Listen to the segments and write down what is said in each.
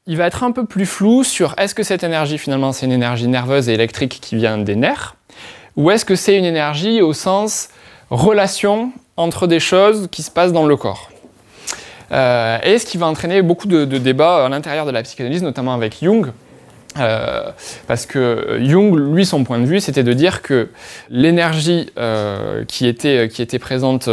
il va être un peu plus flou sur est-ce que cette énergie, finalement, c'est une énergie nerveuse et électrique qui vient des nerfs, ou est-ce que c'est une énergie au sens relation entre des choses qui se passent dans le corps. Et ce qui va entraîner beaucoup de débats à l'intérieur de la psychanalyse, notamment avec Jung, parce que Jung, lui, son point de vue, c'était de dire que l'énergie qui était présente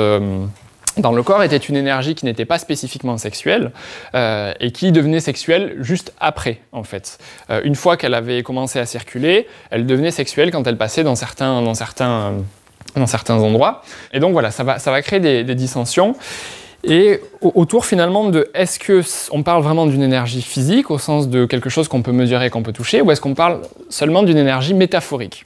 dans le corps était une énergie qui n'était pas spécifiquement sexuelle et qui devenait sexuelle juste après, en fait. Une fois qu'elle avait commencé à circuler, elle devenait sexuelle quand elle passait dans certains endroits. Et donc voilà, ça va créer des dissensions. Et autour finalement de est-ce qu'on parle vraiment d'une énergie physique au sens de quelque chose qu'on peut mesurer, qu'on peut toucher, ou est-ce qu'on parle seulement d'une énergie métaphorique?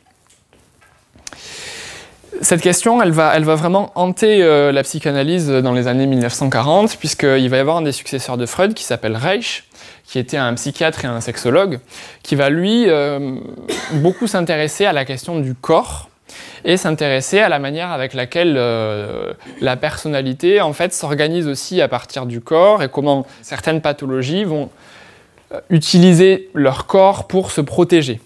Cette question, elle va vraiment hanter la psychanalyse dans les années 1940, puisqu'il va y avoir un des successeurs de Freud qui s'appelle Reich, qui était un psychiatre et un sexologue, qui va lui beaucoup s'intéresser à la question du corps, et s'intéresser à la manière avec laquelle la personnalité en fait s'organise aussi à partir du corps et comment certaines pathologies vont utiliser leur corps pour se protéger.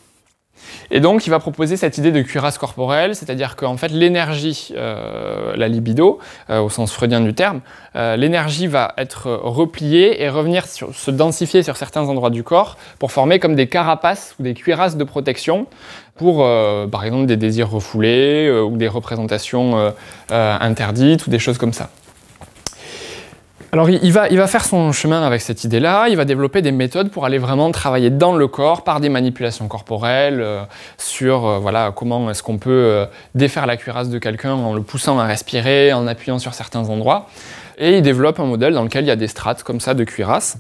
Et donc il va proposer cette idée de cuirasse corporelle, c'est-à-dire qu'en fait l'énergie, la libido, au sens freudien du terme, l'énergie va être repliée et revenir se densifier sur certains endroits du corps pour former comme des carapaces ou des cuirasses de protection pour, par exemple, des désirs refoulés ou des représentations interdites ou des choses comme ça. Alors il va faire son chemin avec cette idée-là, il va développer des méthodes pour aller vraiment travailler dans le corps par des manipulations corporelles sur voilà, comment est-ce qu'on peut défaire la cuirasse de quelqu'un en le poussant à respirer, en appuyant sur certains endroits. Et il développe un modèle dans lequel il y a des strates comme ça de cuirasse.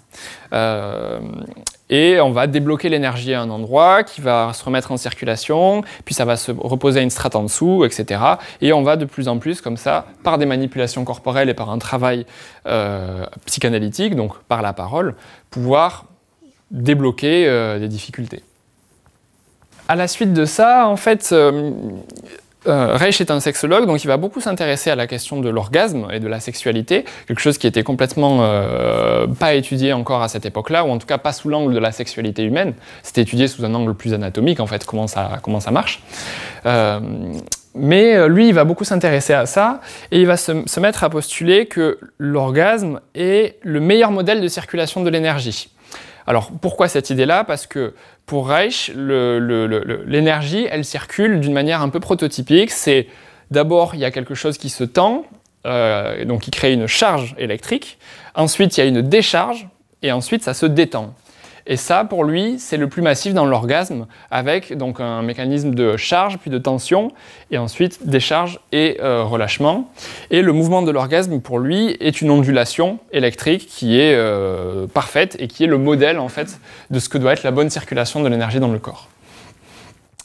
Et on va débloquer l'énergie à un endroit qui va se remettre en circulation, puis ça va se reposer à une strate en dessous, etc. Et on va de plus en plus comme ça, par des manipulations corporelles et par un travail psychanalytique, donc par la parole, pouvoir débloquer des difficultés. À la suite de ça, en fait, Reich est un sexologue, donc il va beaucoup s'intéresser à la question de l'orgasme et de la sexualité, quelque chose qui était complètement pas étudié encore à cette époque-là, ou en tout cas pas sous l'angle de la sexualité humaine. C'était étudié sous un angle plus anatomique, en fait, comment ça marche. Mais lui, il va beaucoup s'intéresser à ça, et il va se mettre à postuler que l'orgasme est le meilleur modèle de circulation de l'énergie. Alors, pourquoi cette idée-là? Parce que pour Reich, l'énergie, elle circule d'une manière un peu prototypique. C'est d'abord, il y a quelque chose qui se tend, donc qui crée une charge électrique. Ensuite, il y a une décharge, et ensuite, ça se détend. Et ça, pour lui, c'est le plus massif dans l'orgasme, avec donc un mécanisme de charge, puis de tension, et ensuite décharge et relâchement. Et le mouvement de l'orgasme, pour lui, est une ondulation électrique qui est parfaite et qui est le modèle, en fait, de ce que doit être la bonne circulation de l'énergie dans le corps.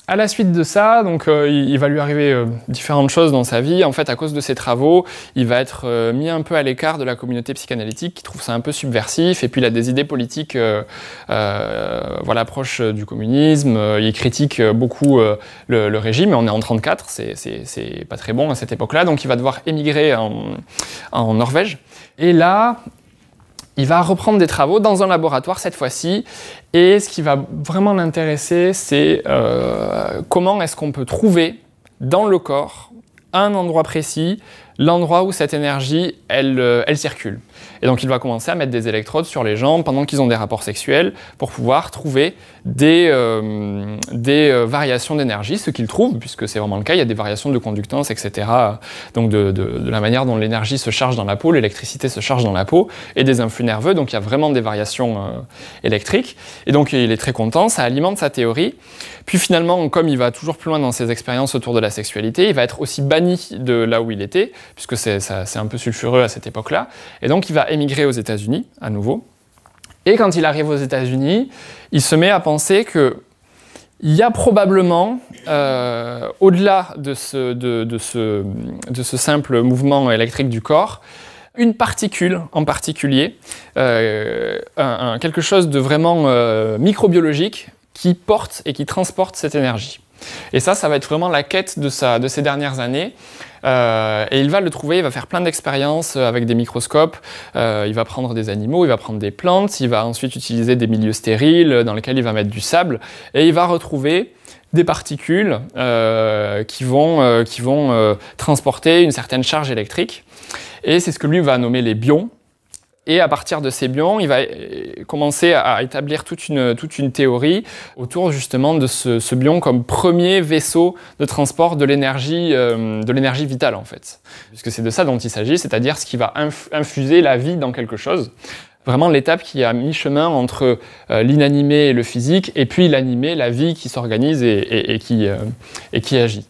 À la suite de ça, donc, il va lui arriver différentes choses dans sa vie. En fait, à cause de ses travaux, il va être mis un peu à l'écart de la communauté psychanalytique qui trouve ça un peu subversif. Et puis, il a des idées politiques voilà, proches du communisme. Il critique beaucoup le régime. On est en 1934, c'est pas très bon à cette époque-là. Donc, il va devoir émigrer en Norvège. Et là, il va reprendre des travaux dans un laboratoire cette fois-ci, et ce qui va vraiment l'intéresser, c'est comment est-ce qu'on peut trouver dans le corps, à un endroit précis, l'endroit où cette énergie, elle circule. Et donc il va commencer à mettre des électrodes sur les gens pendant qu'ils ont des rapports sexuels pour pouvoir trouver des variations d'énergie, ce qu'il trouve, puisque c'est vraiment le cas, il y a des variations de conductance, etc. Donc de la manière dont l'énergie se charge dans la peau, l'électricité se charge dans la peau, et des influx nerveux, donc il y a vraiment des variations électriques. Et donc il est très content, ça alimente sa théorie. Puis finalement, comme il va toujours plus loin dans ses expériences autour de la sexualité, il va être aussi banni de là où il était, puisque c'est un peu sulfureux à cette époque-là. Et donc il va émigrer aux États-Unis, à nouveau. Et quand il arrive aux États-Unis, il se met à penser qu'il y a probablement, au-delà de ce simple mouvement électrique du corps, une particule en particulier, quelque chose de vraiment microbiologique qui porte et qui transporte cette énergie. Et ça va être vraiment la quête de ces dernières années. Et il va le trouver, il va faire plein d'expériences avec des microscopes, il va prendre des animaux, il va prendre des plantes, il va ensuite utiliser des milieux stériles dans lesquels il va mettre du sable, et il va retrouver des particules qui vont transporter une certaine charge électrique. Et c'est ce que lui va nommer les bions. Et à partir de ces bions, il va commencer à établir toute une théorie autour justement de ce bion comme premier vaisseau de transport de l'énergie vitale en fait. Puisque c'est de ça dont il s'agit, c'est-à-dire ce qui va infuser la vie dans quelque chose. Vraiment l'étape qui est à mi-chemin entre l'inanimé et le physique, et puis l'animé, la vie qui s'organise et qui agit.